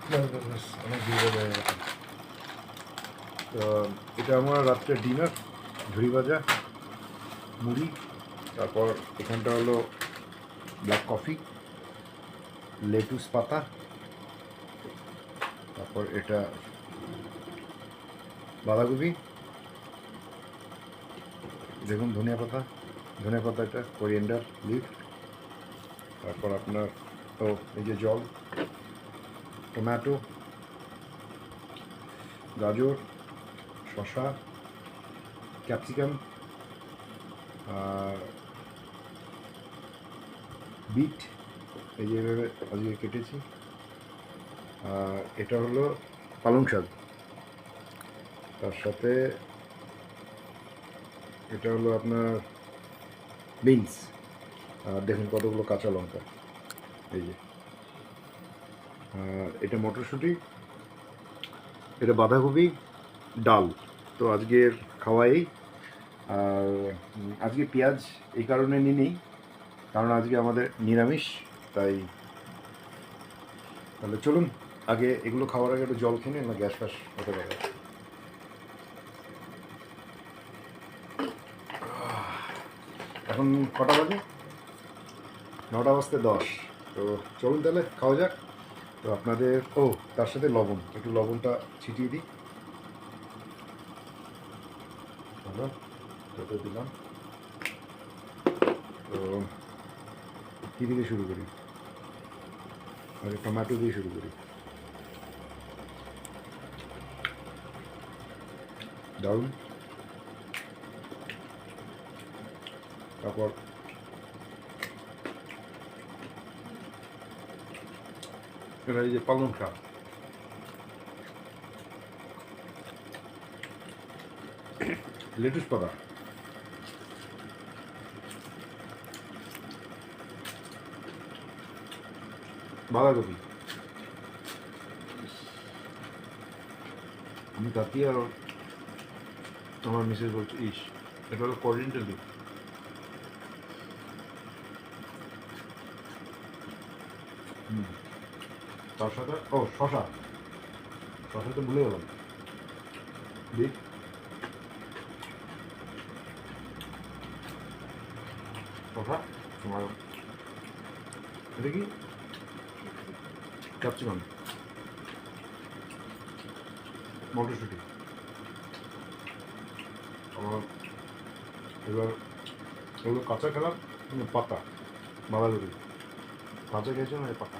অনেক ভিড় হয়ে গেছে। তো এটা আমার রাত্রে ডিনার, ঝুড়ি ভাজা, মুড়ি, তারপর এখানটা হলো ব্ল্যাক কফি, লেটুস পাতা, তারপর এটা বাঁধাকপি, দেখুন ধনিয়া পাতা, এটা কোরিয়েন্ডার লিফ, তারপর আপনার এই যে জল, টমেটো, গাজর, শসা, ক্যাপসিকাম, আর বিট এই যে এভাবে আজকে কেটেছি, আর এটা হলো পালং শাক, তার সাথে এটা হলো আপনার বিনস, আর দেখুন কতগুলো কাঁচা লঙ্কা, এই যে, আর এটা মটরশুঁটি, এটা বাঁধাকপি, ডাল। তো আজকের খাওয়াই। আর আজকে পেঁয়াজ এই কারণে নিই, কারণ আজকে আমাদের নিরামিষ, তাই। তাহলে চলুন আগে এগুলো খাওয়ার আগে একটু জল খেয়ে নিন, না গ্যাস ফ্যাস হতে পারে। এখন কটা বাজে? 9:10। তো চলুন তাহলে খাওয়া যাক। তো আপনাদের তার সাথে লবণ, একটু লবণটা ছিটিয়ে দিই। ভালো, যত দিলাম। তো কী দিয়ে শুরু করি? আগে টমেটো দিয়ে শুরু করি। দারুন। তারপর এটা এই যে পালং শাক, লেটুস পাতা, বাঁধাকপি, আমি তাকিয়ে আর আমার মিসেস বলছে ইস, এটা হলো কোরিয়েন্ডার লিফ। তার সাথে শশা, তো ভুলে গেলাম, বিট, শশা, আর এটা কি ক্যাপসিকাম, মটরশুঁটি। আমার এবার এগুলো কাঁচা খেলাম, পাতা, বাঁধাকপি কাঁচা খেয়েছিলাম, এই পাতা।